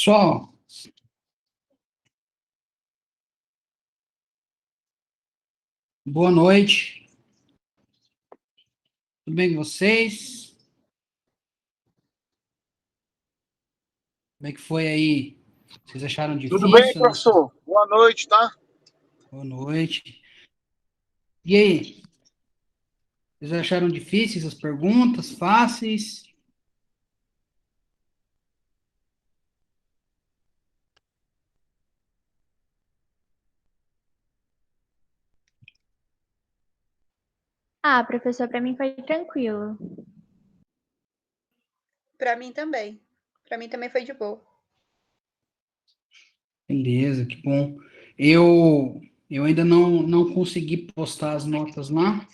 Pessoal, boa noite. Tudo bem com vocês? Como é que foi aí? Vocês acharam Tudo bem, difícil? professor? Boa noite, tá? Boa noite. E aí? Vocês acharam difíceis as perguntas? Fáceis? Ah, professor, para mim foi tranquilo. Para mim também. Para mim também foi de boa. Beleza, que bom. Eu ainda não consegui postar as notas lá.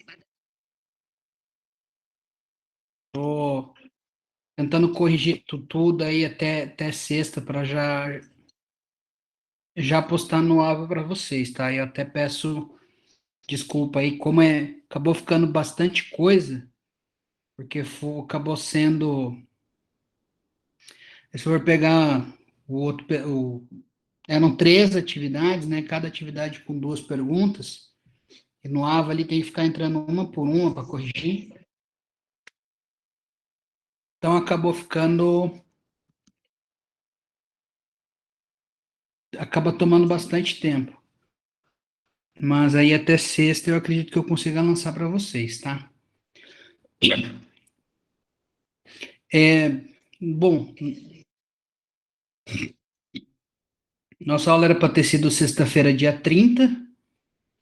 Estou tentando corrigir tudo aí até sexta para já postar no Ava para vocês, tá? Eu até peço desculpa aí, como acabou ficando bastante coisa, porque acabou sendo, se for pegar eram 3 atividades, né? Cada atividade com 2 perguntas, e no AVA ali tem que ficar entrando uma por uma para corrigir. Então acaba tomando bastante tempo. Mas aí até sexta eu acredito que eu consiga lançar para vocês, tá? Bom, nossa aula era para ter sido sexta-feira, dia 30,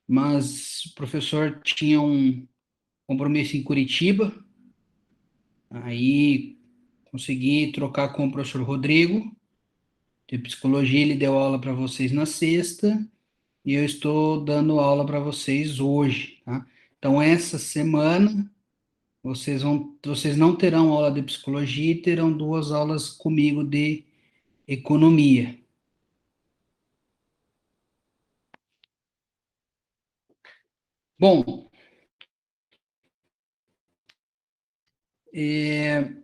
mas o professor tinha um compromisso em Curitiba, aí consegui trocar com o professor Rodrigo, de psicologia, ele deu aula para vocês na sexta, e eu estou dando aula para vocês hoje, tá? Então, essa semana, vocês não terão aula de psicologia e terão 2 aulas comigo de economia. Bom, é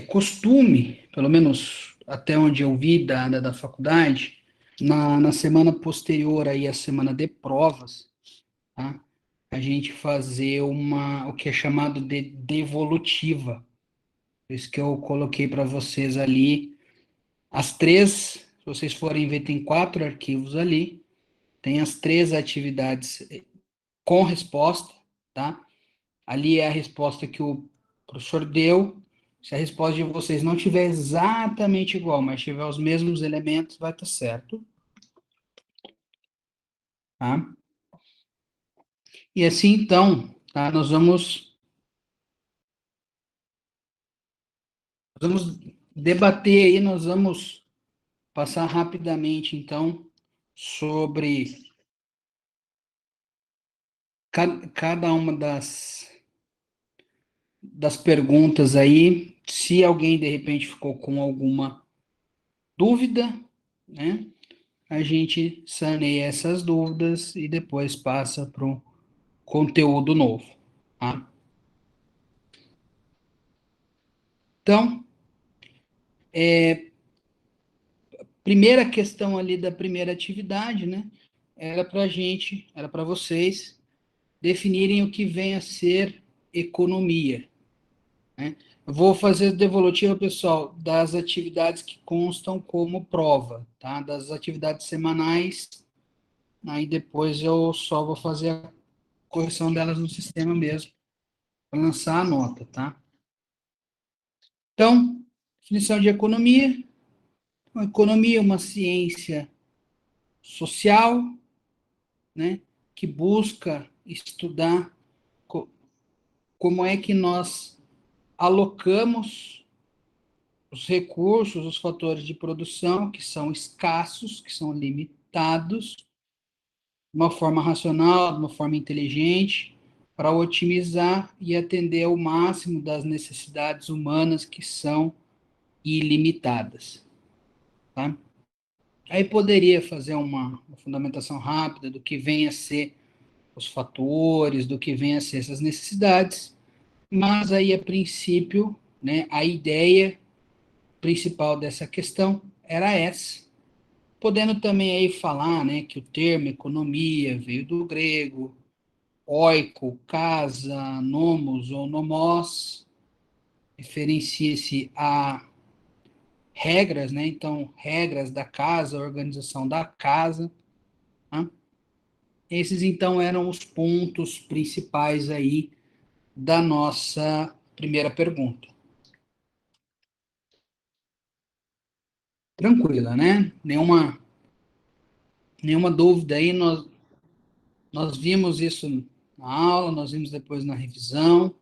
costume, pelo menos até onde eu vi da faculdade, na semana posterior aí à semana de provas, tá? A gente fazer o que é chamado de devolutiva. Por isso que eu coloquei para vocês ali as 3, se vocês forem ver, tem 4 arquivos ali, tem as 3 atividades com resposta, tá? Ali é a resposta que o professor deu. Se a resposta de vocês não tiver exatamente igual, mas tiver os mesmos elementos, vai estar certo, tá? E assim, então, tá? Nós vamos debater aí, nós vamos passar rapidamente, então, sobre cada uma das perguntas aí. Se alguém, de repente, ficou com alguma dúvida, né? A gente saneia essas dúvidas e depois passa para o conteúdo novo, tá? Então, primeira questão ali da primeira atividade, né? Era para vocês definirem o que vem a ser economia, né? Eu vou fazer devolutiva, pessoal, das atividades que constam como prova, tá? Das atividades semanais, aí depois eu só vou fazer a correção delas no sistema mesmo, para lançar a nota, tá? Então, definição de economia. A economia é uma ciência social, né, que busca estudar como é que nós alocamos os recursos, os fatores de produção, que são escassos, que são limitados, de uma forma racional, de uma forma inteligente, para otimizar e atender ao máximo das necessidades humanas que são ilimitadas, tá? Aí poderia fazer uma fundamentação rápida do que vem a ser os fatores, do que vem a ser essas necessidades, mas aí, a princípio, né, a ideia principal dessa questão era essa, podendo também aí falar, né, que o termo economia veio do grego, oiko, casa, nomos ou nomos, referencia-se a regras, né, então regras da casa, organização da casa, né? Esses então eram os pontos principais aí da nossa primeira pergunta. Tranquila, né? Nenhuma dúvida aí, nós vimos isso na aula, nós vimos depois na revisão.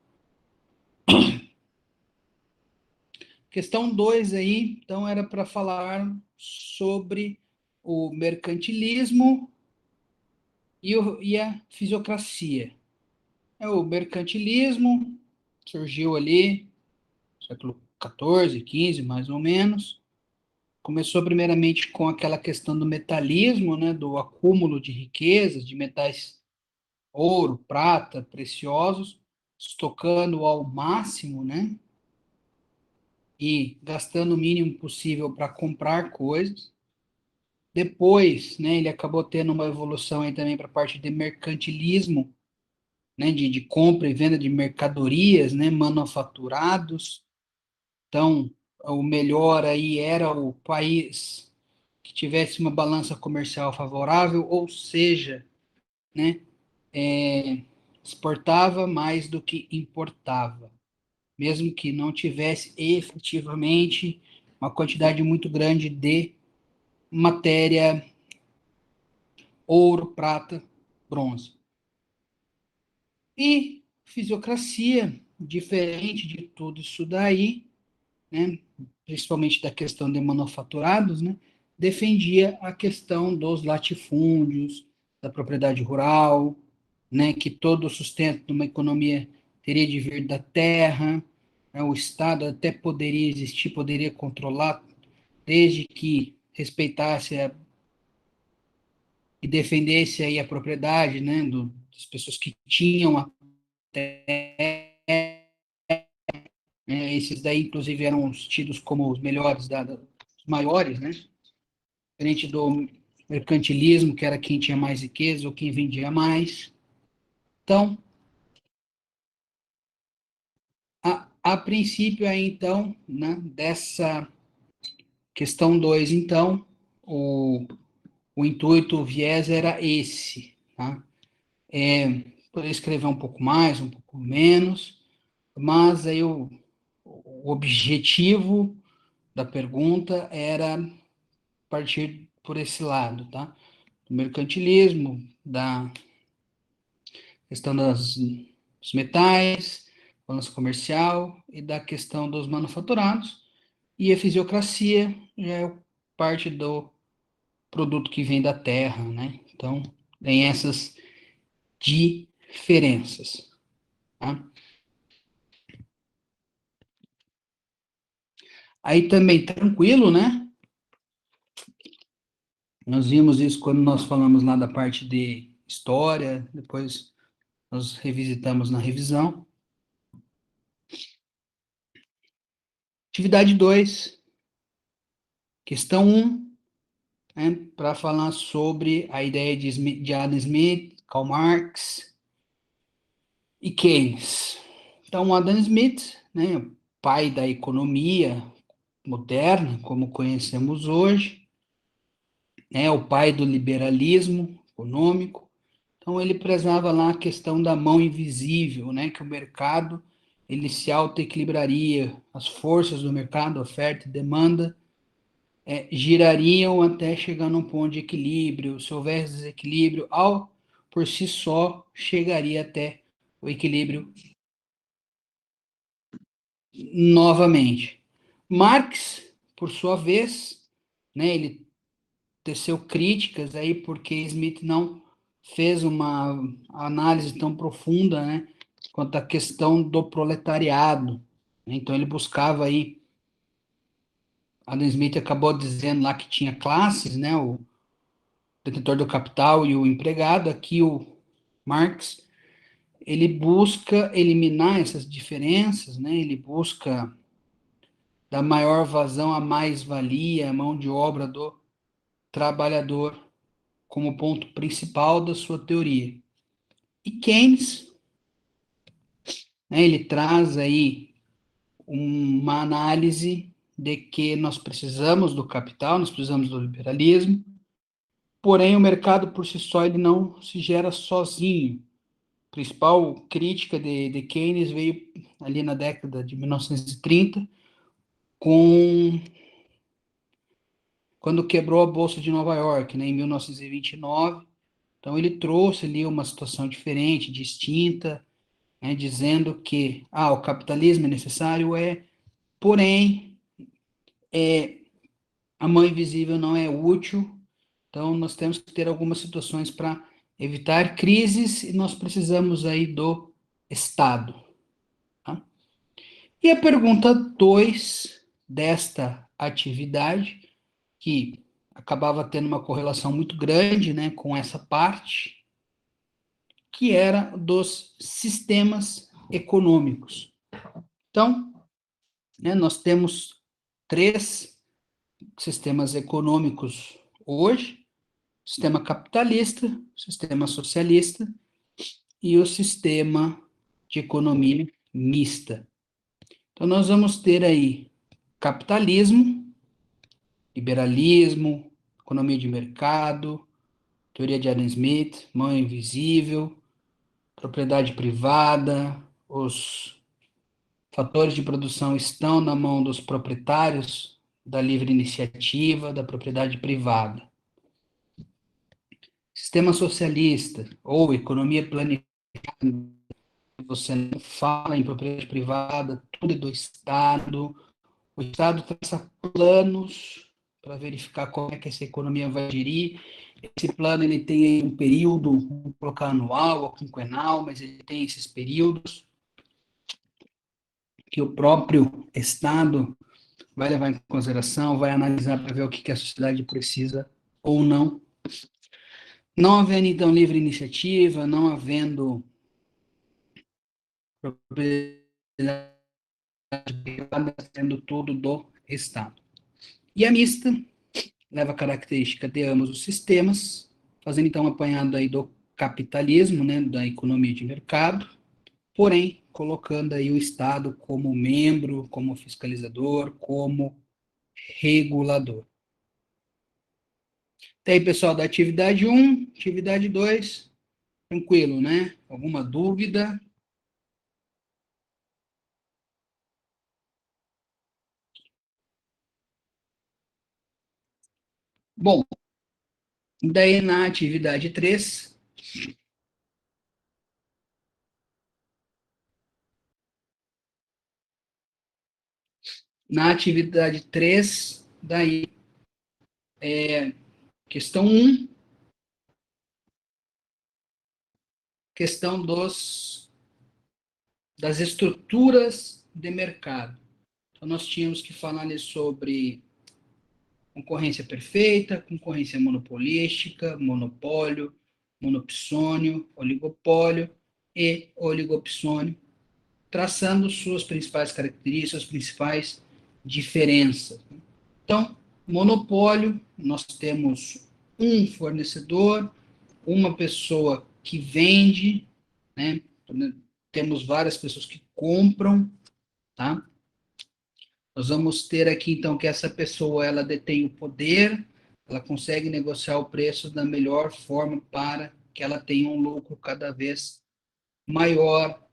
Questão 2 aí, então, era para falar sobre o mercantilismo e a fisiocracia. O mercantilismo surgiu ali, século XIV, XV, mais ou menos. Começou primeiramente com aquela questão do metalismo, né, do acúmulo de riquezas, de metais ouro, prata, preciosos, estocando ao máximo, né, e gastando o mínimo possível para comprar coisas. Depois, né, ele acabou tendo uma evolução aí também para a parte de mercantilismo, né, de compra e venda de mercadorias, né, manufaturados. Então, o melhor aí era o país que tivesse uma balança comercial favorável, ou seja, né, exportava mais do que importava, mesmo que não tivesse efetivamente uma quantidade muito grande de matéria, ouro, prata, bronze. E fisiocracia, diferente de tudo isso daí, né, principalmente da questão de manufaturados, né, defendia a questão dos latifúndios, da propriedade rural, né, que todo o sustento de uma economia teria de vir da terra, né, o Estado até poderia existir, poderia controlar, desde que respeitasse e defendesse aí a propriedade, né, das pessoas que tinham a terra. Esses daí, inclusive, eram os tidos como os melhores, os maiores, né? Diferente do mercantilismo, que era quem tinha mais riqueza ou quem vendia mais. Então, a princípio, aí, então, né, dessa questão 2, então, o intuito, o viés era esse, tá? Poderia escrever um pouco mais, um pouco menos, mas aí o objetivo da pergunta era partir por esse lado, tá? Do mercantilismo, da questão dos metais, balança comercial e da questão dos manufaturados. E a fisiocracia já é parte do produto que vem da terra, né? Então, tem essas diferenças, tá? Aí também, tranquilo, né? Nós vimos isso quando nós falamos lá da parte de história, depois nós revisitamos na revisão. Atividade 2, questão 1, né, para falar sobre a ideia de Adam Smith, Karl Marx e Keynes. Então, Adam Smith, né, pai da economia moderna, como conhecemos hoje, né, o pai do liberalismo econômico. Então, ele prezava lá a questão da mão invisível, né, que o mercado ele se autoequilibraria, as forças do mercado, oferta e demanda, girariam até chegar num ponto de equilíbrio. Se houvesse desequilíbrio, por si só, chegaria até o equilíbrio novamente. Marx, por sua vez, né, ele teceu críticas aí porque Smith não fez uma análise tão profunda, né, quanto à questão do proletariado. Então ele buscava aí, Adam Smith acabou dizendo lá que tinha classes, né, o detentor do capital e o empregado. Aqui o Marx, ele busca eliminar essas diferenças, né, ele busca da maior vazão à mais-valia, a mão de obra do trabalhador, como ponto principal da sua teoria. E Keynes, né, ele traz aí uma análise de que nós precisamos do capital, nós precisamos do liberalismo, porém o mercado por si só ele não se gera sozinho. A principal crítica de Keynes veio ali na década de 1930, quando quebrou a Bolsa de Nova York, né, em 1929. Então ele trouxe ali uma situação diferente, distinta, né, dizendo que o capitalismo é necessário, porém, a mão invisível não é útil, então nós temos que ter algumas situações para evitar crises e nós precisamos aí do Estado. Tá? E a pergunta 2 desta atividade, que acabava tendo uma correlação muito grande, né, com essa parte, que era dos sistemas econômicos. Então, né, nós temos 3 sistemas econômicos hoje: o sistema capitalista, o sistema socialista e o sistema de economia mista. Então, nós vamos ter aí capitalismo, liberalismo, economia de mercado, teoria de Adam Smith, mão invisível, propriedade privada, os fatores de produção estão na mão dos proprietários da livre iniciativa, da propriedade privada. Sistema socialista ou economia planificada, você não fala em propriedade privada, tudo é do Estado. O Estado traça planos para verificar como é que essa economia vai gerir. Esse plano ele tem um período, vamos colocar anual ou quinquenal, mas ele tem esses períodos que o próprio Estado vai levar em consideração, vai analisar para ver o que a sociedade precisa ou não. Não havendo, então, livre iniciativa, não havendo propriedade privada, sendo tudo do Estado. E a mista leva a característica de ambos os sistemas, fazendo, então, um apanhado aí do capitalismo, né, da economia de mercado, porém, colocando aí o Estado como membro, como fiscalizador, como regulador. Tem aí, pessoal, da atividade 1, atividade 2, tranquilo, né? Alguma dúvida? Bom, daí na atividade 3, daí, questão 1, questão das estruturas de mercado. Então, nós tínhamos que falar ali sobre concorrência perfeita, concorrência monopolística, monopólio, monopsônio, oligopólio e oligopsônio, traçando suas principais características, suas principais diferenças. Então, monopólio, nós temos um fornecedor, uma pessoa que vende, né? Temos várias pessoas que compram, tá? Nós vamos ter aqui, então, que essa pessoa, ela detém o poder, ela consegue negociar o preço da melhor forma para que ela tenha um lucro cada vez maior.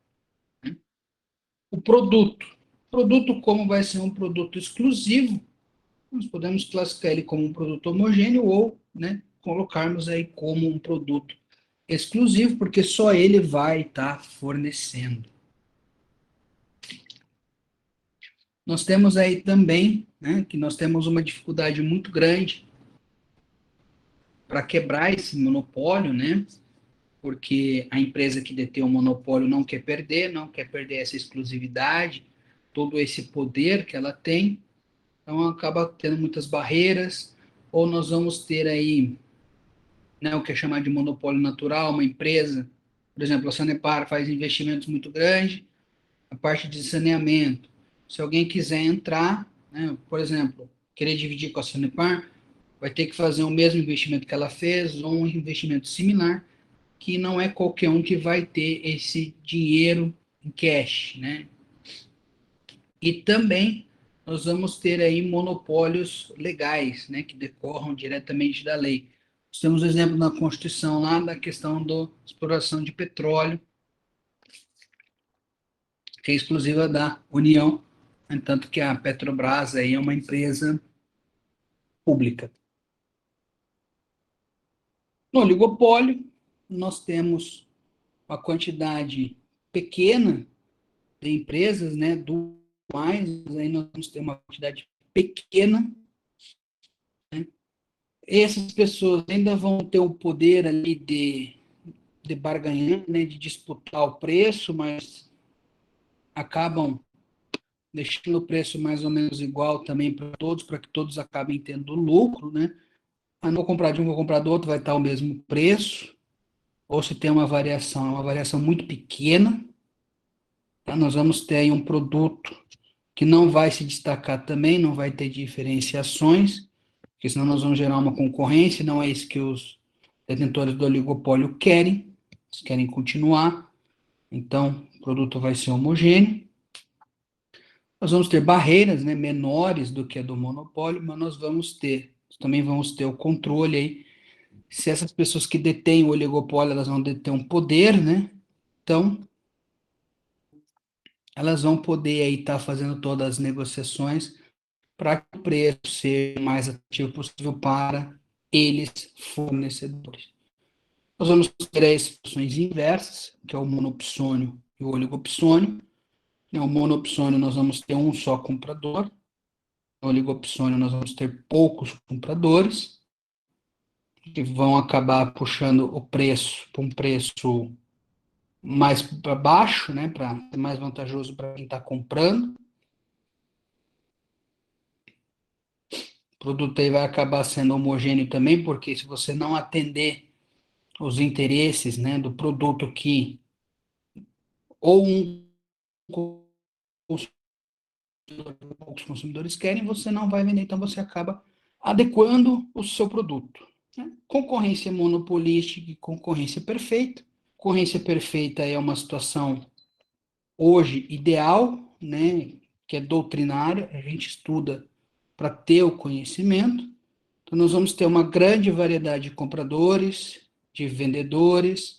O produto. O produto, como vai ser um produto exclusivo, nós podemos classificar ele como um produto homogêneo ou, né, colocarmos aí como um produto exclusivo, porque só ele vai estar fornecendo. Nós temos aí também, né, que nós temos uma dificuldade muito grande para quebrar esse monopólio, né, porque a empresa que detém o monopólio não quer perder essa exclusividade, todo esse poder que ela tem, então acaba tendo muitas barreiras, ou nós vamos ter aí, né, o que é chamado de monopólio natural, uma empresa, por exemplo, a Sanepar faz investimentos muito grandes, a parte de saneamento. Se alguém quiser entrar, né? Por exemplo, querer dividir com a Sanepar, vai ter que fazer o mesmo investimento que ela fez, ou um investimento similar, que não é qualquer um que vai ter esse dinheiro em cash, né? E também nós vamos ter aí monopólios legais, né, que decorram diretamente da lei. Nós temos um exemplo na Constituição lá da questão da exploração de petróleo, que é exclusiva da União, entanto que a Petrobras aí é uma empresa pública. No oligopólio, nós temos uma quantidade pequena de empresas, né, do mais, aí nós vamos ter uma quantidade pequena. Essas pessoas ainda vão ter o poder ali de barganhar, né, de disputar o preço, mas acabam deixando o preço mais ou menos igual também para que todos acabem tendo lucro, né? Ah, não vou comprar de um, vou comprar do outro, vai estar o mesmo preço, ou se tem uma variação, é uma variação muito pequena, tá? Nós vamos ter aí um produto que não vai se destacar também, não vai ter diferenciações, porque senão nós vamos gerar uma concorrência, não é isso que os detentores do oligopólio querem, eles querem continuar, então o produto vai ser homogêneo. Nós vamos ter barreiras, né, menores do que a do monopólio, mas também vamos ter o controle aí, se essas pessoas que detêm o oligopólio, elas vão deter um poder, né, então elas vão poder aí estar fazendo todas as negociações para que o preço seja o mais atrativo possível para eles, fornecedores. Nós vamos ter as situações inversas, que é o monopsônio e o oligopsônio. No monopsônio, nós vamos ter um só comprador. No oligopsônio, nós vamos ter poucos compradores, que vão acabar puxando o preço para um preço mais para baixo, né, para ser mais vantajoso para quem está comprando. O produto aí vai acabar sendo homogêneo também, porque se você não atender os interesses, né, do produto que ou um poucos consumidores querem, você não vai vender, então você acaba adequando o seu produto. Né? Concorrência monopolística e concorrência perfeita. Concorrência perfeita é uma situação hoje ideal, né, que é doutrinária, a gente estuda para ter o conhecimento. Então, nós vamos ter uma grande variedade de compradores, de vendedores,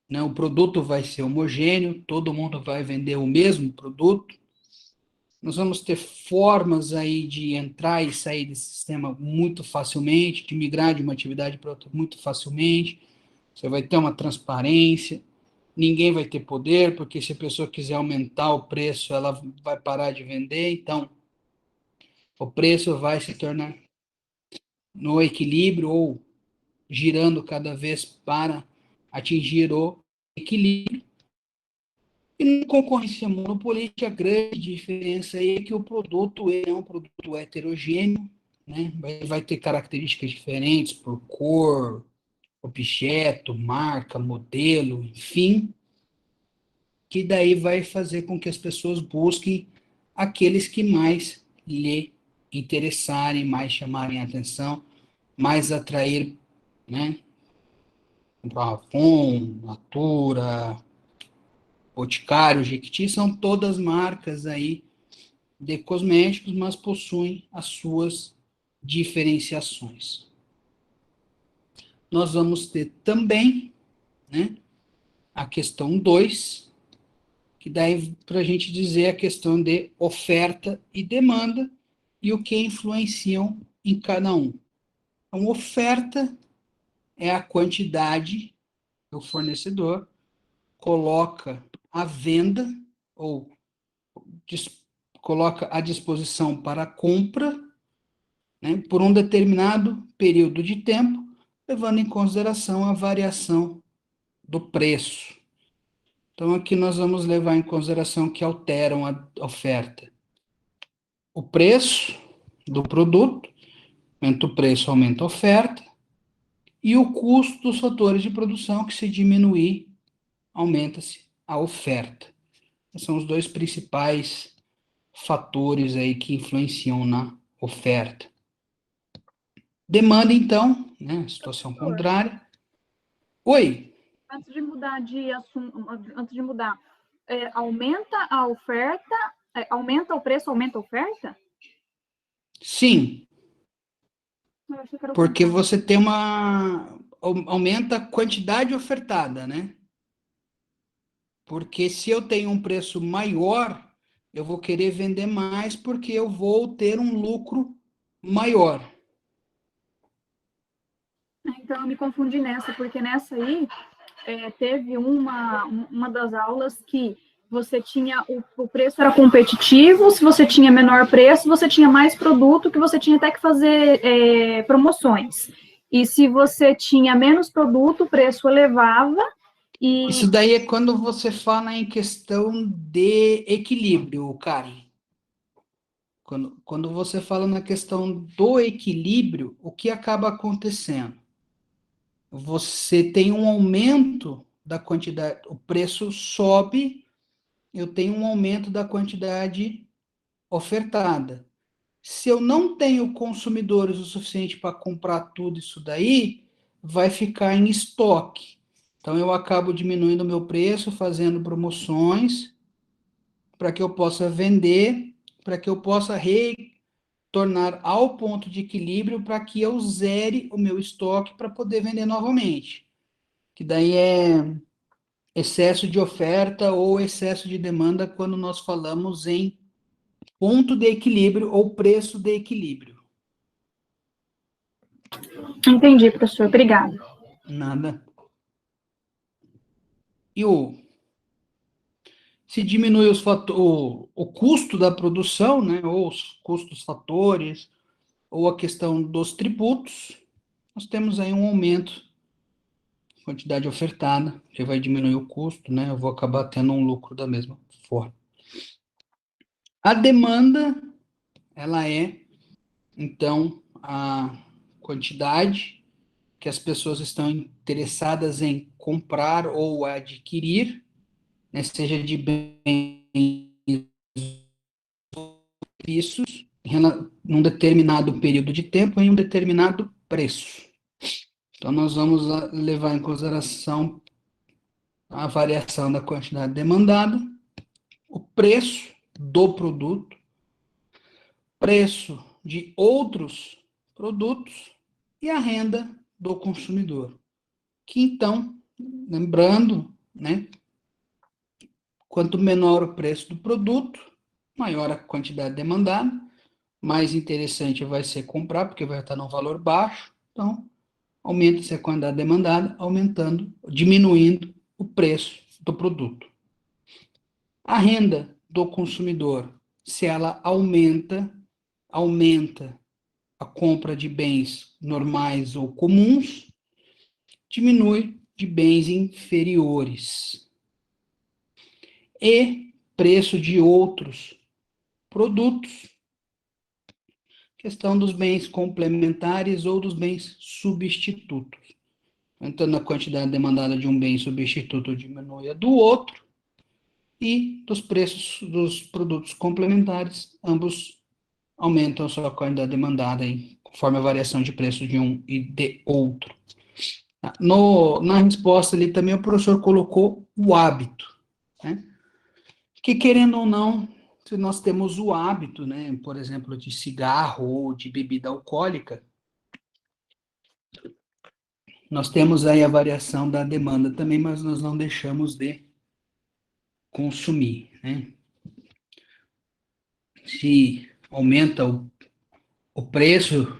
né? O produto vai ser homogêneo, todo mundo vai vender o mesmo produto. Nós vamos ter formas aí de entrar e sair desse sistema muito facilmente, de migrar de uma atividade para outra muito facilmente. Você vai ter uma transparência, ninguém vai ter poder, porque se a pessoa quiser aumentar o preço, ela vai parar de vender, então o preço vai se tornar no equilíbrio ou girando cada vez para atingir o equilíbrio. E na concorrência monopolística, a grande diferença é que o produto é um produto heterogêneo, né? Vai ter características diferentes por cor, objeto, marca, modelo, enfim, que daí vai fazer com que as pessoas busquem aqueles que mais lhe interessarem, mais chamarem a atenção, mais atrair, né? Avon, Natura, Boticário, Jequiti, são todas marcas aí de cosméticos, mas possuem as suas diferenciações. Nós vamos ter também, né, a questão 2, que daí para a gente dizer a questão de oferta e demanda e o que influenciam em cada um. Então, oferta é a quantidade que o fornecedor coloca à venda ou coloca à disposição para compra, né, por um determinado período de tempo, levando em consideração a variação do preço. Então, aqui nós vamos levar em consideração que alteram a oferta. O preço do produto, aumenta o preço, aumenta a oferta, e o custo dos fatores de produção, que se diminuir, aumenta-se a oferta. Esses são os dois principais fatores aí que influenciam na oferta. Demanda, então, né, situação contrária. Oi. Antes de mudar de assunto, aumenta a oferta, aumenta o preço, aumenta a oferta? Sim, Eu achei que era o porque contrário. você tem aumenta a quantidade ofertada, né? Porque se eu tenho um preço maior, eu vou querer vender mais porque eu vou ter um lucro maior. Então, eu me confundi nessa, porque nessa aí, teve uma das aulas que você tinha, o preço era competitivo, se você tinha menor preço, você tinha mais produto, que você tinha até que fazer promoções. E se você tinha menos produto, o preço elevava. E Isso daí é quando você fala em questão de equilíbrio, Karen. Quando você fala na questão do equilíbrio, o que acaba acontecendo? Você tem um aumento da quantidade, o preço sobe, eu tenho um aumento da quantidade ofertada. Se eu não tenho consumidores o suficiente para comprar tudo isso daí, vai ficar em estoque. Então eu acabo diminuindo o meu preço, fazendo promoções, para que eu possa vender, para que eu possa retornar ao ponto de equilíbrio, para que eu zere o meu estoque para poder vender novamente. Que daí é excesso de oferta ou excesso de demanda quando nós falamos em ponto de equilíbrio ou preço de equilíbrio. entendi, professor, obrigada. Nada. E se diminui o custo da produção, né, ou os custos fatores, ou a questão dos tributos, nós temos aí um aumento da quantidade ofertada, que vai diminuir o custo, né, eu vou acabar tendo um lucro da mesma forma. A demanda, ela é, então, a quantidade que as pessoas estão interessadas em comprar ou adquirir, né, seja de bens ou serviços, num determinado período de tempo, em um determinado preço. Então, nós vamos levar em consideração a variação da quantidade demandada, o preço do produto, preço de outros produtos e a renda do consumidor. Que então, lembrando, né, quanto menor o preço do produto, maior a quantidade demandada, mais interessante vai ser comprar, porque vai estar num valor baixo, então aumenta-se a quantidade demandada, diminuindo o preço do produto. A renda do consumidor, se ela aumenta a compra de bens normais ou comuns, diminui de bens inferiores. E preço de outros produtos, questão dos bens complementares ou dos bens substitutos. Então, a quantidade demandada de um bem substituto diminui a do outro, e dos preços dos produtos complementares, ambos aumentam a sua quantidade demandada aí, conforme a variação de preço de um e de outro. Na resposta ali também o professor colocou o hábito, né? Que querendo ou não, se nós temos o hábito, né, por exemplo, de cigarro ou de bebida alcoólica, nós temos aí a variação da demanda também, mas nós não deixamos de consumir, né? Se aumenta o preço,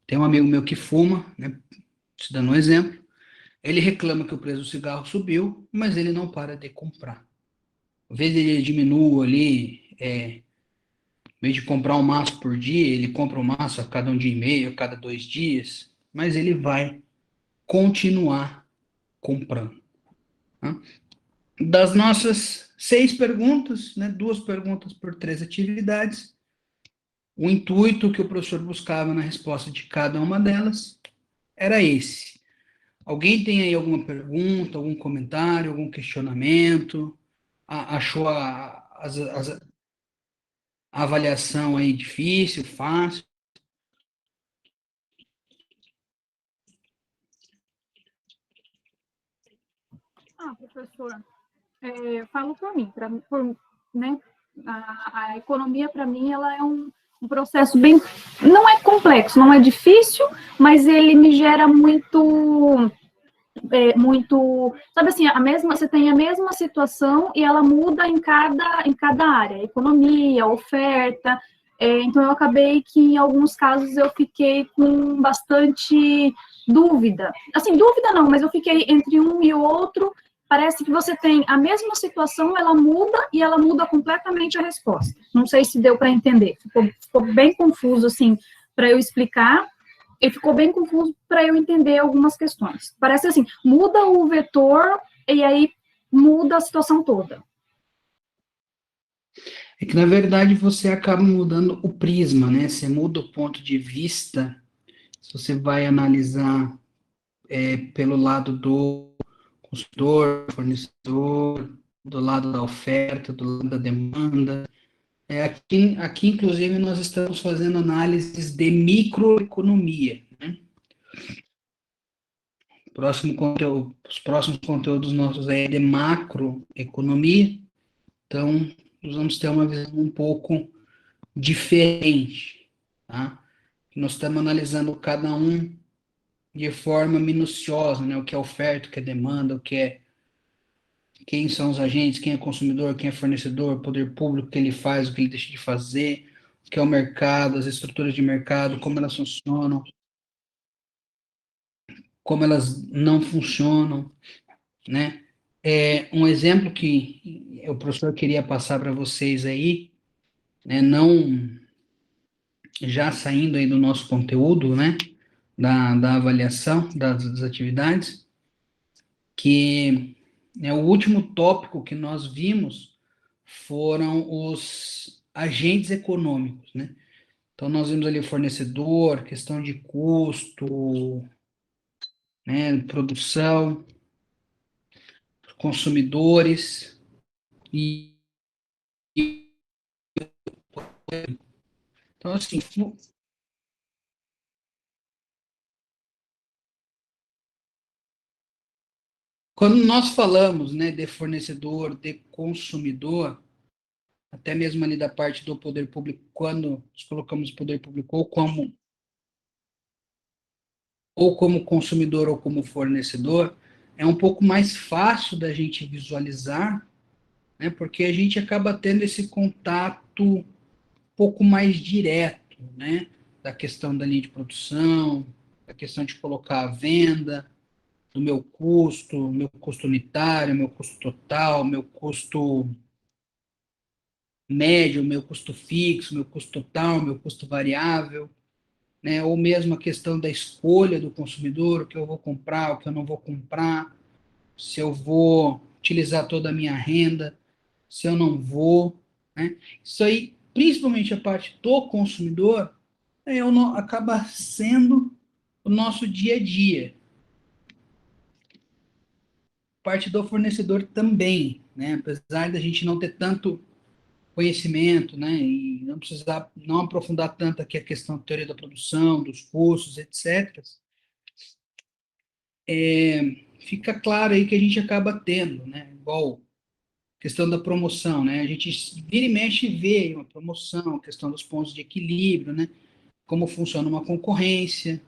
tem um amigo meu que fuma, né, te dando um exemplo, ele reclama que o preço do cigarro subiu, mas ele não para de comprar. Às vezes ele diminua ali, em vez de comprar um maço por dia, ele compra um maço a cada um dia e meio, a cada 2 dias, mas ele vai continuar comprando. Tá? Das nossas 6 perguntas, né, 2 perguntas por 3 atividades, o intuito que o professor buscava na resposta de cada uma delas era esse. Alguém tem aí alguma pergunta, algum comentário, algum questionamento? Achou A avaliação aí difícil, fácil? Professor, eu falo por mim, né? A economia, para mim, ela é um processo bem, não é complexo, não é difícil, mas ele me gera muito, sabe assim, você tem a mesma situação e ela muda em cada área, economia, oferta, então eu acabei que em alguns casos eu fiquei com bastante dúvida, assim, dúvida não, mas eu fiquei entre um e o outro, parece que você tem a mesma situação, ela muda e ela muda completamente a resposta, não sei se deu para entender, ficou bem confuso, assim, para eu explicar, e ficou bem confuso para eu entender algumas questões. Parece assim, muda o vetor e aí muda a situação toda. É que, na verdade, você acaba mudando o prisma, né? Você muda o ponto de vista, se você vai analisar pelo lado do consumidor, fornecedor, do lado da oferta, do lado da demanda. Aqui, inclusive, nós estamos fazendo análises de microeconomia, né? Os próximos conteúdos nossos é de macroeconomia, então nós vamos ter uma visão um pouco diferente, tá? Nós estamos analisando cada um de forma minuciosa, né? O que é oferta, o que é demanda, quem são os agentes, quem é consumidor, quem é fornecedor, poder público, o que ele faz, o que ele deixa de fazer, o que é o mercado, as estruturas de mercado, como elas funcionam, como elas não funcionam, né? Um exemplo que o professor queria passar para vocês aí, né? Não já saindo aí do nosso conteúdo, né? Da avaliação das atividades, que o último tópico que nós vimos foram os agentes econômicos, né? Então, nós vimos ali fornecedor, questão de custo, né, produção, consumidores, e então, assim, quando nós falamos, né, de fornecedor, de consumidor, até mesmo ali da parte do poder público, quando nós colocamos poder público ou como consumidor ou como fornecedor, é um pouco mais fácil da gente visualizar, né, porque a gente acaba tendo esse contato um pouco mais direto, né, da questão da linha de produção, da questão de colocar a venda, do meu custo unitário, meu custo total, meu custo médio, meu custo fixo, meu custo total, meu custo variável, né? Ou mesmo a questão da escolha do consumidor, o que eu vou comprar, o que eu não vou comprar, se eu vou utilizar toda a minha renda, se eu não vou, né? Isso aí, principalmente a parte do consumidor, acaba sendo o nosso dia a dia. Parte do fornecedor também, né? Apesar da gente não ter tanto conhecimento, né, e não precisar, não aprofundar tanto aqui a questão da teoria da produção, dos custos, etc., fica claro aí que a gente acaba tendo, né, igual questão da promoção, né, a gente vira e mexe e vê uma promoção, questão dos pontos de equilíbrio, né, como funciona uma concorrência.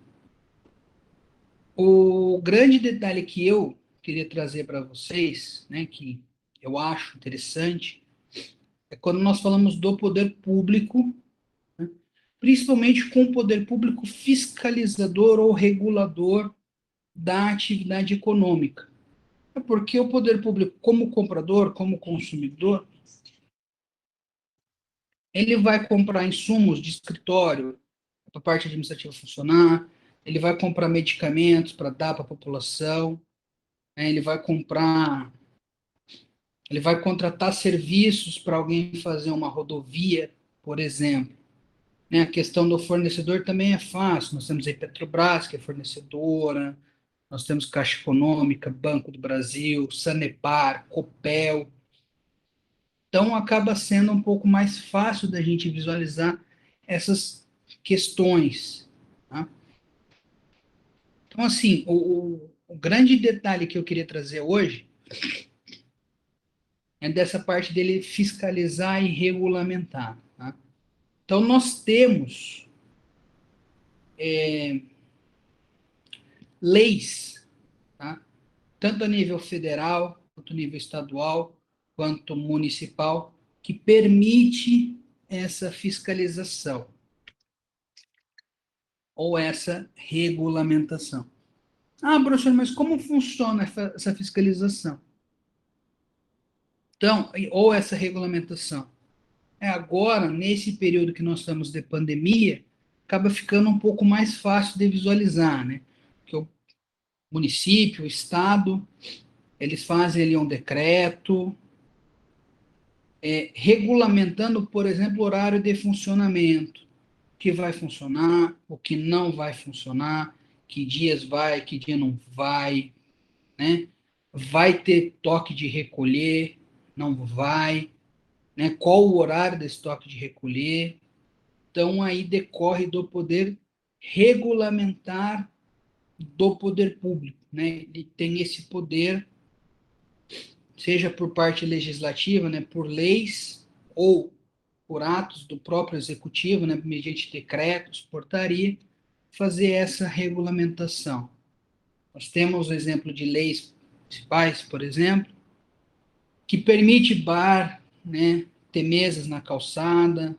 O grande detalhe que eu queria trazer para vocês, né, que eu acho interessante, é quando nós falamos do poder público, principalmente com o poder público fiscalizador ou regulador da atividade econômica. É porque o poder público, como comprador, como consumidor, ele vai comprar insumos de escritório para a parte administrativa funcionar, ele vai comprar medicamentos para dar para a população, né, ele vai contratar serviços para alguém fazer uma rodovia, por exemplo. Né, a questão do fornecedor também é fácil. Nós temos aí Petrobras, que é fornecedora, nós temos Caixa Econômica, Banco do Brasil, Sanepar, Copel. Então, acaba sendo um pouco mais fácil da gente visualizar essas questões. Tá? Então, assim, o grande detalhe que eu queria trazer hoje é dessa parte dele fiscalizar e regulamentar. Tá? Então, nós temos leis, tá? Tanto a nível federal, quanto a nível estadual, quanto municipal, que permite essa fiscalização ou essa regulamentação. Ah, professor, mas como funciona essa fiscalização? Então, ou essa regulamentação? Agora, nesse período que nós estamos de pandemia, acaba ficando um pouco mais fácil de visualizar, né? Que o município, o estado, eles fazem ali um decreto, regulamentando, por exemplo, o horário de funcionamento, o que vai funcionar, o que não vai funcionar, que dias vai, que dia não vai, né? Vai ter toque de recolher, não vai, né? Qual o horário desse toque de recolher? Então, aí decorre do poder regulamentar do poder público, né? Ele tem esse poder, seja por parte legislativa, né, por leis, ou por atos do próprio executivo, né, mediante decretos, portaria, fazer essa regulamentação. Nós temos o exemplo de leis municipais, por exemplo, que permite bar, né, ter mesas na calçada,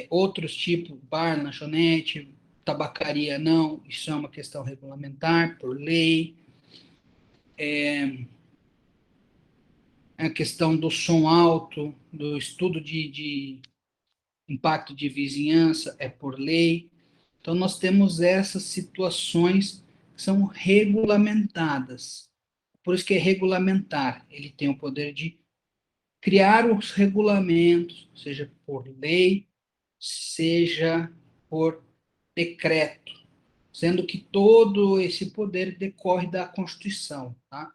outros tipos, bar, lanchonete, tabacaria não, isso é uma questão regulamentar, por lei. A questão do som alto, do estudo de impacto de vizinhança, é por lei. Então, nós temos essas situações que são regulamentadas. Por isso que é regulamentar. Ele tem o poder de criar os regulamentos, seja por lei, seja por decreto, sendo que todo esse poder decorre da Constituição. Tá? A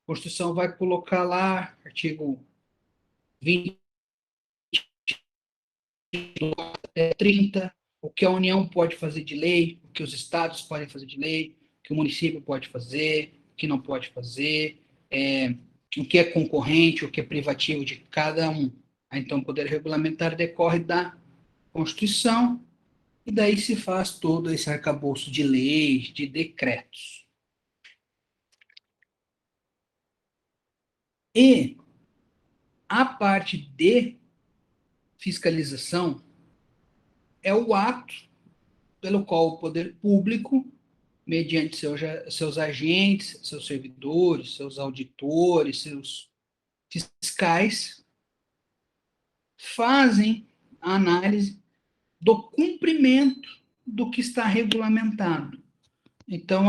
Constituição vai colocar lá, artigo 20 até 30, o que a União pode fazer de lei, o que os estados podem fazer de lei, o que o município pode fazer, o que não pode fazer, o que é concorrente, o que é privativo de cada um. Então, o poder regulamentar decorre da Constituição, e daí se faz todo esse arcabouço de leis, de decretos. E a parte de fiscalização é o ato pelo qual o poder público, mediante seus agentes, seus servidores, seus auditores, seus fiscais, fazem a análise do cumprimento do que está regulamentado. Então,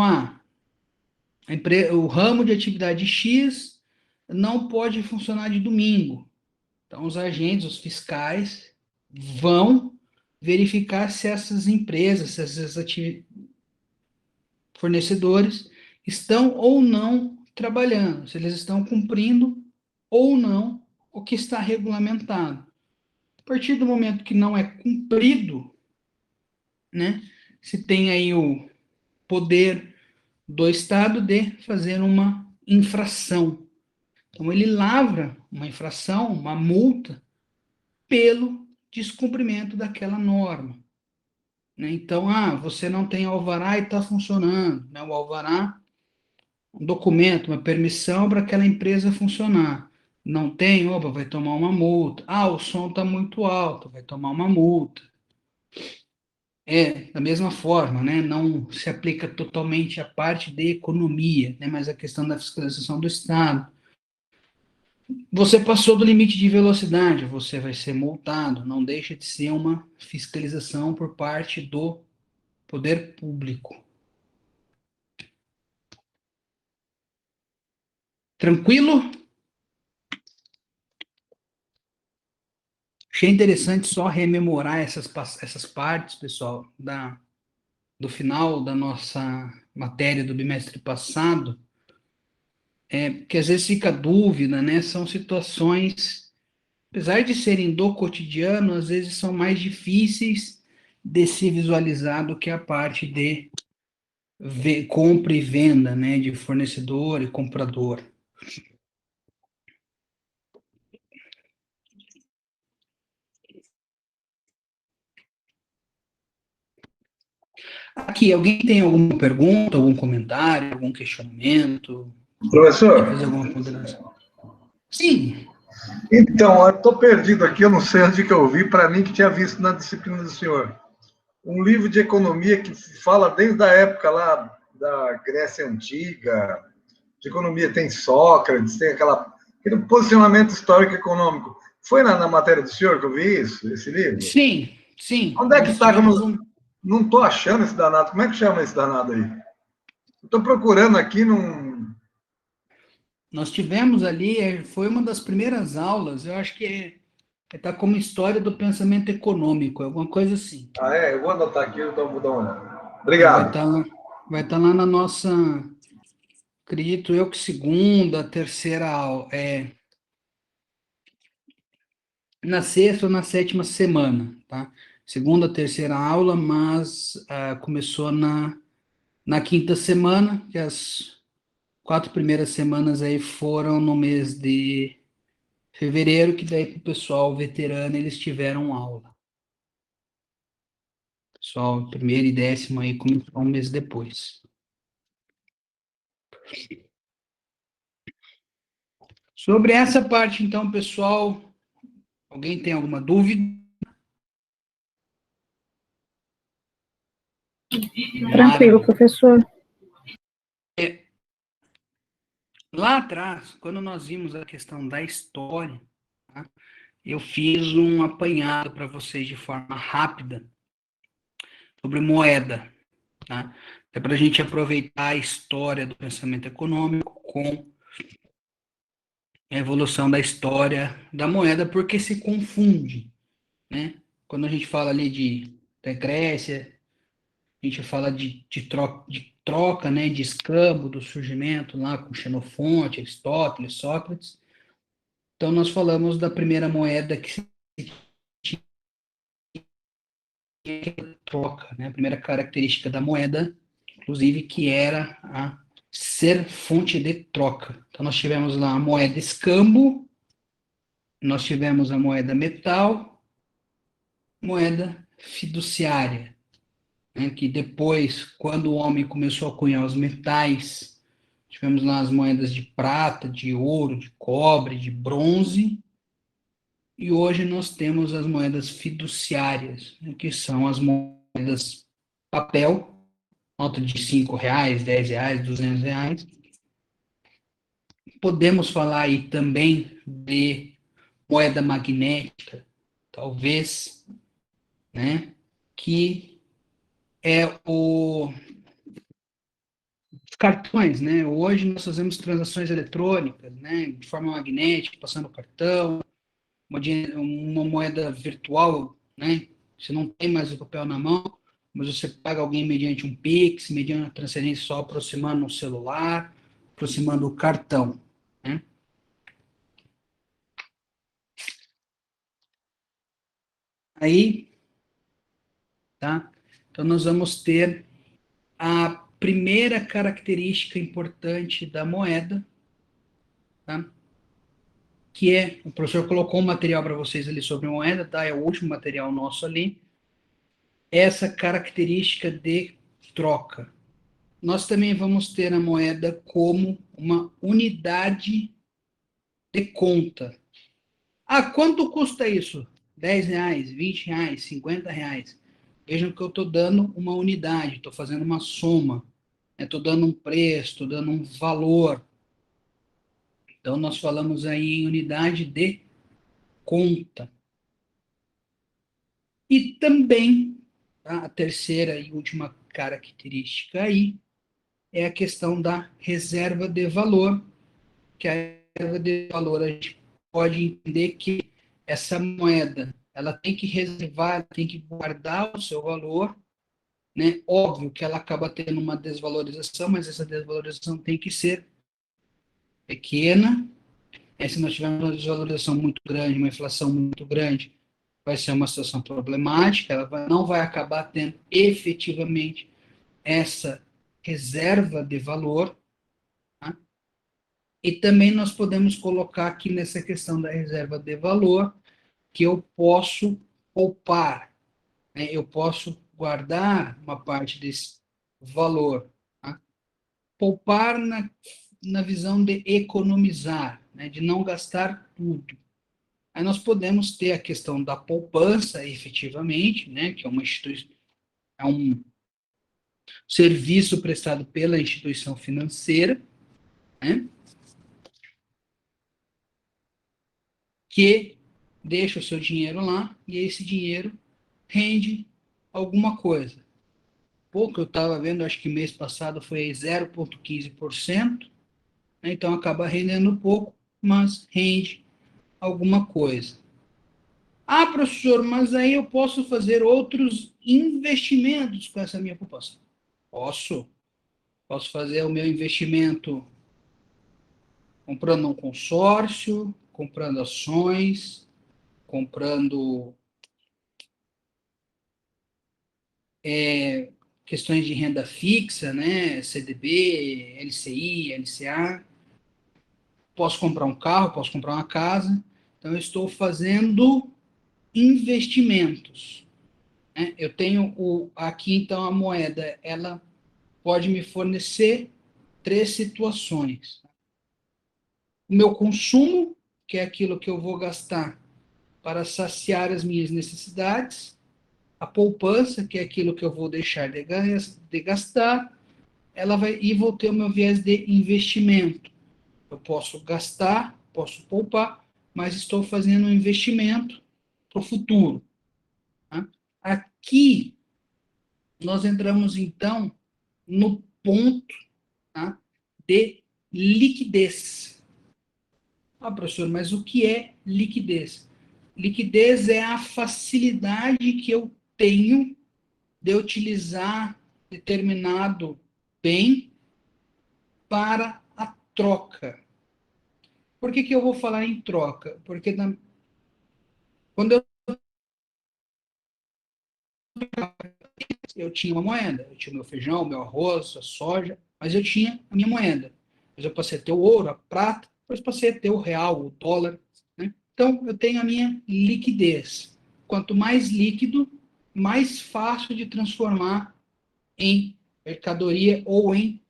o ramo de atividade X não pode funcionar de domingo. Então, os agentes, os fiscais, vão verificar se essas empresas, se essas fornecedores estão ou não trabalhando, se eles estão cumprindo ou não o que está regulamentado. A partir do momento que não é cumprido, né, se tem aí o poder do Estado de fazer uma infração. Então, ele lavra uma infração, uma multa, pelo descumprimento daquela norma. Né? Então, você não tem alvará e está funcionando. Né? O alvará, um documento, uma permissão para aquela empresa funcionar. Não tem, opa, vai tomar uma multa. O som está muito alto, vai tomar uma multa. Da mesma forma, né? Não se aplica totalmente a parte de economia, né? Mas a questão da fiscalização do Estado. Você passou do limite de velocidade, você vai ser multado. Não deixa de ser uma fiscalização por parte do poder público. Tranquilo? Achei interessante só rememorar essas partes, pessoal, do final da nossa matéria do bimestre passado, porque às vezes fica dúvida, né? São situações apesar de serem do cotidiano, às vezes são mais difíceis de se visualizar do que a parte de compra e venda, né, de fornecedor e comprador. Aqui, alguém tem alguma pergunta, algum comentário, algum questionamento? Quer Professor, fazer alguma ponderação? Sim. então, eu estou perdido aqui, eu não sei onde que eu vi, para mim que tinha visto na disciplina do senhor. Um livro de economia que fala desde a época lá da Grécia Antiga, de economia, tem Sócrates, tem aquele posicionamento histórico econômico. Foi na matéria do senhor que eu vi isso, esse livro? Sim, sim. Onde é que Nós está? tivemos Não estou achando esse danado. Como é que chama esse danado aí? Estou procurando aqui num. Nós tivemos ali, foi uma das primeiras aulas, eu acho que está como história do pensamento econômico, alguma coisa assim. Ah, é? Eu vou anotar aqui, então vou dar uma olhada. Vai Obrigado. estar lá na nossa, acredito eu que segunda, terceira aula, na sexta ou na sétima semana, tá? Segunda, terceira aula, mas começou na quinta semana, que as 4 primeiras semanas aí foram no mês de fevereiro, que daí para o pessoal veterano eles tiveram aula. Pessoal, primeiro e décimo aí começou um mês depois. Sobre essa parte, então, pessoal, alguém tem alguma dúvida? Tranquilo, professor. Lá atrás, quando nós vimos a questão da história, tá? Eu fiz um apanhado para vocês de forma rápida sobre moeda, tá? É para a gente aproveitar a história do pensamento econômico com a evolução da história da moeda, porque se confunde, né? Quando a gente fala ali da Grécia, a gente fala de troca, né? De escambo, do surgimento lá com Xenofonte, Aristóteles, Sócrates. Então, nós falamos da primeira moeda que se troca, né? A primeira característica da moeda, inclusive, que era a ser fonte de troca. Então, nós tivemos lá a moeda escambo, nós tivemos a moeda metal, moeda fiduciária, né? Que depois, quando o homem começou a cunhar os metais, tivemos lá as moedas de prata, de ouro, de cobre, de bronze, e hoje nós temos as moedas fiduciárias, né? Que são as moedas papel, nota de R$ 5, R$ 10, R$ 200. Podemos falar aí também de moeda magnética, talvez, né? Que é os cartões, né? Hoje nós fazemos transações eletrônicas, né? De forma magnética, passando cartão, uma moeda virtual, né? Você não tem mais o papel na mão, mas você paga alguém mediante um Pix, mediante uma transferência só aproximando o celular, aproximando o cartão, né? Aí, tá? Então nós vamos ter a primeira característica importante da moeda, tá? Que é, o professor colocou um material para vocês ali sobre moeda, tá? É o último material nosso ali. Essa característica de troca. Nós também vamos ter a moeda como uma unidade de conta. Ah, quanto custa isso? R$ 10, R$ 20, R$ 50. Vejam que eu estou dando uma unidade, estou fazendo uma soma, estou dando um preço, estou dando um valor. Então, nós falamos aí em unidade de conta. E também, tá, a terceira e última característica aí é a questão da reserva de valor, que a reserva de valor a gente pode entender que essa moeda ela tem que reservar, ela tem que guardar o seu valor, né? Óbvio que ela acaba tendo uma desvalorização, mas essa desvalorização tem que ser pequena, Se nós tivermos uma desvalorização muito grande, uma inflação muito grande, vai ser uma situação problemática, não vai acabar tendo efetivamente essa reserva de valor, tá? E também nós podemos colocar aqui nessa questão da reserva de valor que eu posso poupar, né? Eu posso guardar uma parte desse valor, tá? Poupar na visão de economizar, né? De não gastar tudo. Aí nós podemos ter a questão da poupança, efetivamente, né? Que é uma instituição, é um serviço prestado pela instituição financeira, né? Que deixa o seu dinheiro lá e esse dinheiro rende alguma coisa. Pouco eu estava vendo, acho que mês passado foi 0,15%, né? Então acaba rendendo pouco, mas rende alguma coisa. Ah, professor, mas aí eu posso fazer outros investimentos com essa minha poupança. Posso. Posso fazer o meu investimento comprando um consórcio, comprando ações, comprando questões de renda fixa, né? CDB, LCI, LCA. Posso comprar um carro, posso comprar uma casa. Então, eu estou fazendo investimentos, né? Eu tenho aqui, então, a moeda, ela pode me fornecer três situações. O meu consumo, que é aquilo que eu vou gastar para saciar as minhas necessidades. A poupança, que é aquilo que eu vou deixar de gastar, e vou ter o meu viés de investimento. Eu posso gastar, posso poupar, mas estou fazendo um investimento para o futuro. Tá? Aqui, nós entramos, então, no ponto, tá, de liquidez. Ah, professor, mas o que é liquidez? Liquidez é a facilidade que eu tenho de utilizar determinado bem para a troca. Por que eu vou falar em troca? Porque quando eu tinha uma moeda, eu tinha o meu feijão, o meu arroz, a soja, mas eu tinha a minha moeda. Depois eu passei a ter o ouro, a prata, depois passei a ter o real, o dólar, né? Então, eu tenho a minha liquidez. Quanto mais líquido, mais fácil de transformar em mercadoria ou em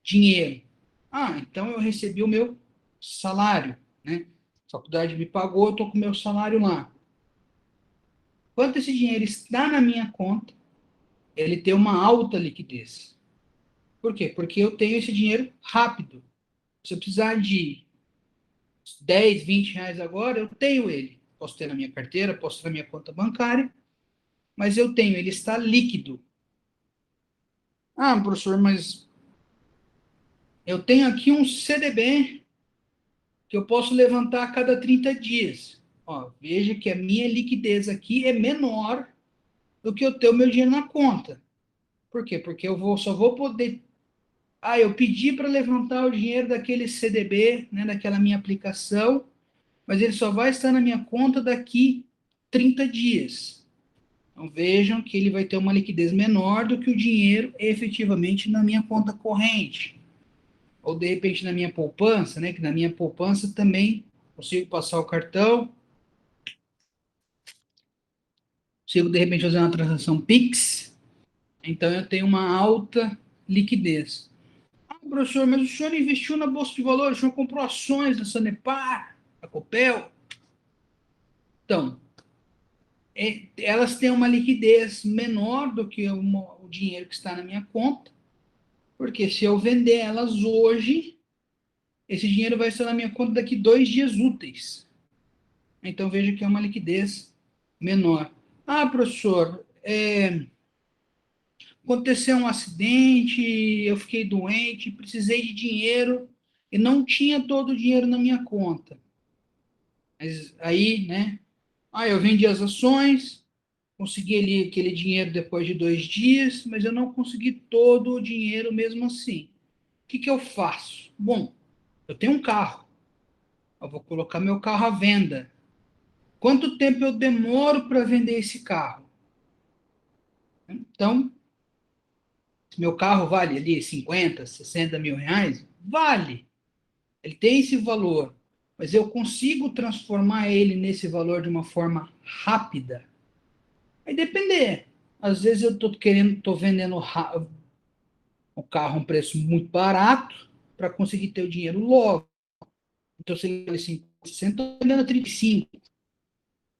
dinheiro. Ah, então eu recebi o meu salário, né? A faculdade me pagou, eu estou com o meu salário lá. Quanto esse dinheiro está na minha conta, ele tem uma alta liquidez. Por quê? Porque eu tenho esse dinheiro rápido. Se eu precisar de 10, 20 reais agora, eu tenho ele. Posso ter na minha carteira, posso ter na minha conta bancária, mas eu tenho, ele está líquido. Ah, professor, mas eu tenho aqui um CDB que eu posso levantar a cada 30 dias. Ó, veja que a minha liquidez aqui é menor do que eu ter o meu dinheiro na conta. Por quê? Porque só vou poder. Ah, eu pedi para levantar o dinheiro daquele CDB, né, daquela minha aplicação, mas ele só vai estar na minha conta daqui 30 dias. Então vejam que ele vai ter uma liquidez menor do que o dinheiro efetivamente na minha conta corrente. Ou de repente na minha poupança, né, que na minha poupança também consigo passar o cartão, consigo de repente fazer uma transação Pix, então eu tenho uma alta liquidez. Ah, professor, mas o senhor investiu na Bolsa de Valores, o senhor comprou ações da Sanepar, da Copel. Então, elas têm uma liquidez menor do que o dinheiro que está na minha conta, porque se eu vender elas hoje, esse dinheiro vai estar na minha conta daqui 2 dias úteis. Então, veja que é uma liquidez menor. Ah, professor, aconteceu um acidente, eu fiquei doente, precisei de dinheiro e não tinha todo o dinheiro na minha conta. Mas aí, né? Eu vendi as ações, consegui ali aquele dinheiro depois de 2 dias, mas eu não consegui todo o dinheiro mesmo assim. O que eu faço? Bom, eu tenho um carro. Eu vou colocar meu carro à venda. Quanto tempo eu demoro para vender esse carro? Então, se meu carro vale ali 50, 60 mil reais, vale. Ele tem esse valor, mas eu consigo transformar ele nesse valor de uma forma rápida. Aí depender. Às vezes eu estou vendendo o carro a um preço muito barato para conseguir ter o dinheiro logo. Então, se ele vale 50, eu estou vendendo 35.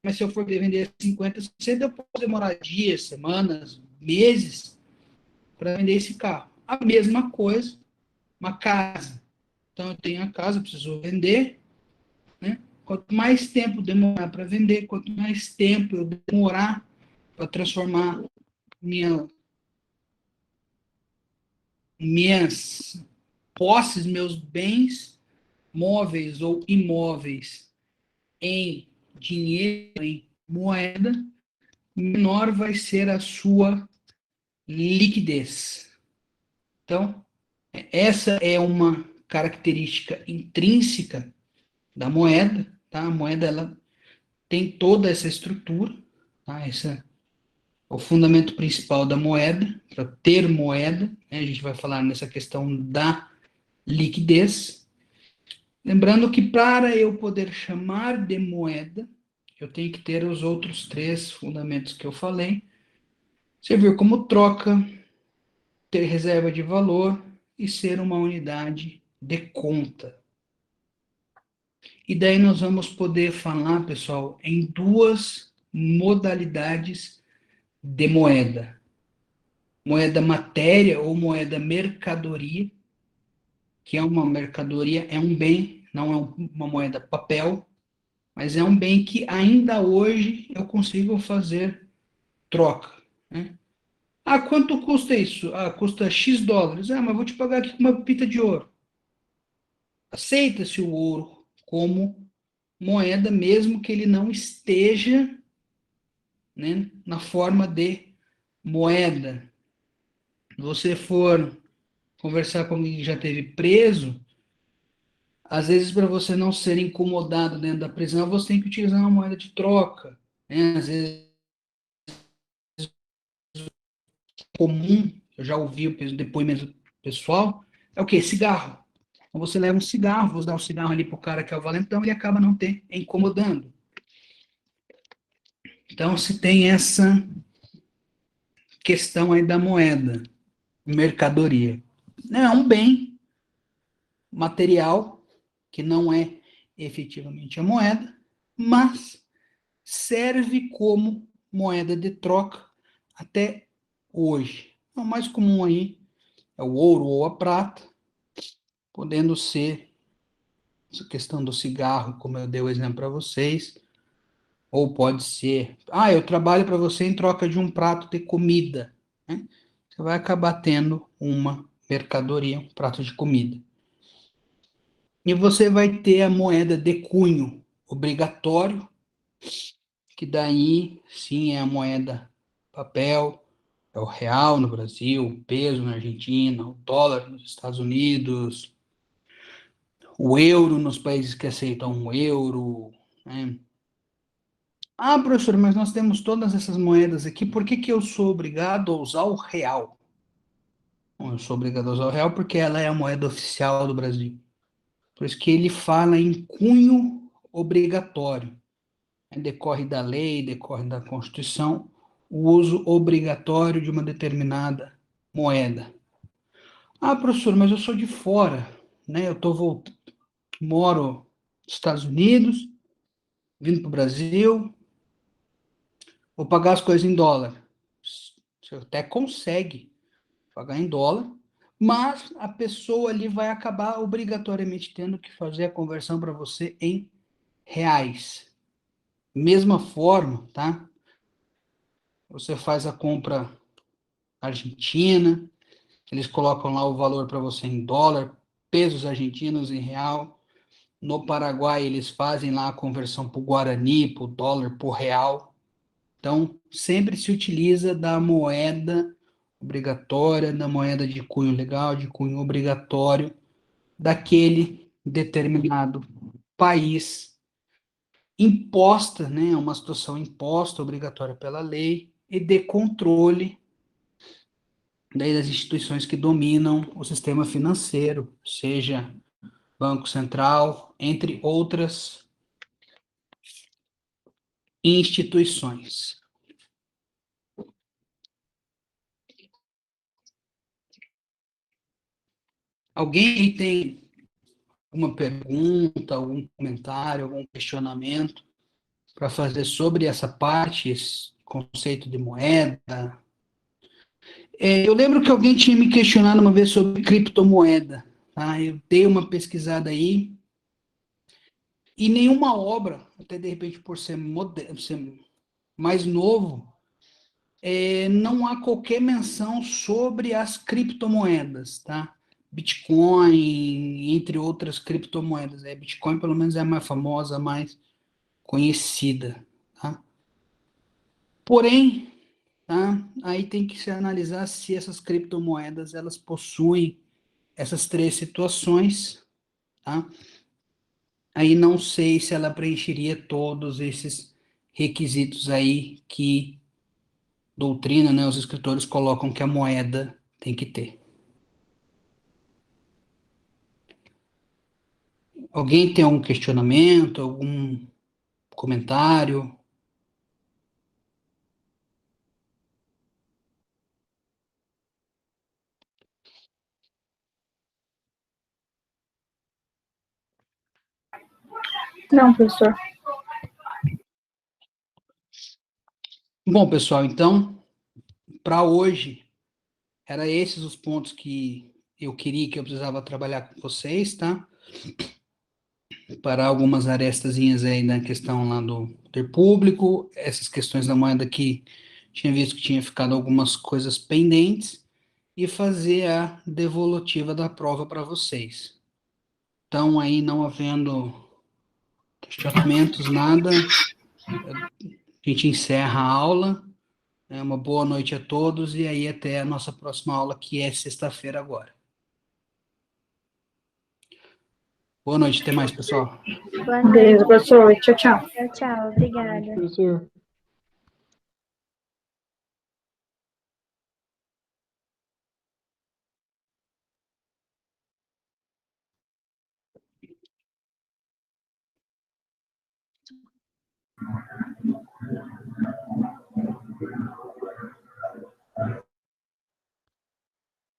Mas se eu for vender 50, 60, eu posso demorar dias, semanas, meses para vender esse carro. A mesma coisa, uma casa. Então, eu tenho a casa, eu preciso vender, né? Quanto mais tempo demorar para vender, quanto mais tempo eu demorar para transformar minhas posses, meus bens móveis ou imóveis em dinheiro, em moeda, menor vai ser a sua liquidez. Então, essa é uma característica intrínseca da moeda, tá? A moeda ela tem toda essa estrutura, tá? Essa é o fundamento principal da moeda, para ter moeda, né? A gente vai falar nessa questão da liquidez. Lembrando que para eu poder chamar de moeda, eu tenho que ter os outros três fundamentos que eu falei: servir como troca, ter reserva de valor e ser uma unidade de conta. E daí nós vamos poder falar, pessoal, em duas modalidades de moeda: moeda matéria ou moeda mercadoria, que é uma mercadoria, é um bem, não é uma moeda papel, mas é um bem que ainda hoje eu consigo fazer troca, né? Ah, quanto custa isso? Ah, custa X dólares. Ah, mas vou te pagar aqui com uma pita de ouro. Aceita-se o ouro como moeda, mesmo que ele não esteja, né, na forma de moeda. Se você for conversar com alguém que já esteve preso, às vezes para você não ser incomodado dentro da prisão, você tem que utilizar uma moeda de troca, né? Às vezes comum, eu já ouvi o depoimento pessoal, é o quê? Cigarro. Então você leva um cigarro, vou dar um cigarro ali para o cara que é o valentão, ele acaba não ter incomodando. Então se tem essa questão aí da moeda, mercadoria. É um bem material que não é efetivamente a moeda, mas serve como moeda de troca até hoje. O mais comum aí é o ouro ou a prata, podendo ser essa questão do cigarro, como eu dei o exemplo para vocês, ou pode ser, eu trabalho para você em troca de um prato de comida, né? Você vai acabar tendo uma mercadoria, um prato de comida. E você vai ter a moeda de cunho obrigatório, que daí sim é a moeda papel, é o real no Brasil, o peso na Argentina, o dólar nos Estados Unidos, o euro nos países que aceitam o euro, né? Ah, professor, mas nós temos todas essas moedas aqui, por que que eu sou obrigado a usar o real? Bom, eu sou obrigado a usar o real porque ela é a moeda oficial do Brasil. Por isso que ele fala em cunho obrigatório. Decorre da lei, decorre da Constituição, o uso obrigatório de uma determinada moeda. Ah, professor, mas eu sou de fora, né? Moro nos Estados Unidos, vindo para o Brasil, vou pagar as coisas em dólar. Você até consegue pagar em dólar, mas a pessoa ali vai acabar obrigatoriamente tendo que fazer a conversão para você em reais. Mesma forma, tá? Você faz a compra na Argentina, eles colocam lá o valor para você em dólar, pesos argentinos em real. No Paraguai, eles fazem lá a conversão para o Guarani, para o dólar, para o real. Então, sempre se utiliza da moeda obrigatória, da moeda de cunho legal, de cunho obrigatório, daquele determinado país imposta, né, uma situação imposta, obrigatória pela lei, e de controle daí das instituições que dominam o sistema financeiro, seja Banco Central, entre outras instituições. Alguém tem alguma pergunta, algum comentário, algum questionamento para fazer sobre essa parte, esse conceito de moeda? Eu lembro que alguém tinha me questionado uma vez sobre criptomoeda. Tá? Eu dei uma pesquisada aí, e nenhuma obra, até de repente por ser, ser mais novo, não há qualquer menção sobre as criptomoedas, tá? Bitcoin, entre outras criptomoedas. Bitcoin, pelo menos, é a mais famosa, a mais conhecida, tá? Porém, tá? Aí tem que se analisar se essas criptomoedas elas possuem essas três situações, tá? Aí não sei se ela preencheria todos esses requisitos aí que doutrina, né, os escritores colocam que a moeda tem que ter. Alguém tem algum questionamento, algum comentário? Não, professor. Bom, pessoal, então, para hoje, era esses os pontos que eu precisava trabalhar com vocês, tá? Para algumas arestazinhas aí na questão lá do poder público, essas questões da moeda que tinha visto que tinha ficado algumas coisas pendentes, e fazer a devolutiva da prova para vocês. Então, aí não havendo questionamentos, nada, a gente encerra a aula. Uma boa noite a todos e aí até a nossa próxima aula, que é sexta-feira agora. Boa noite, até mais, pessoal. Boa noite. Beleza, professor. Tchau, tchau. Tchau, tchau. Obrigada. Professor.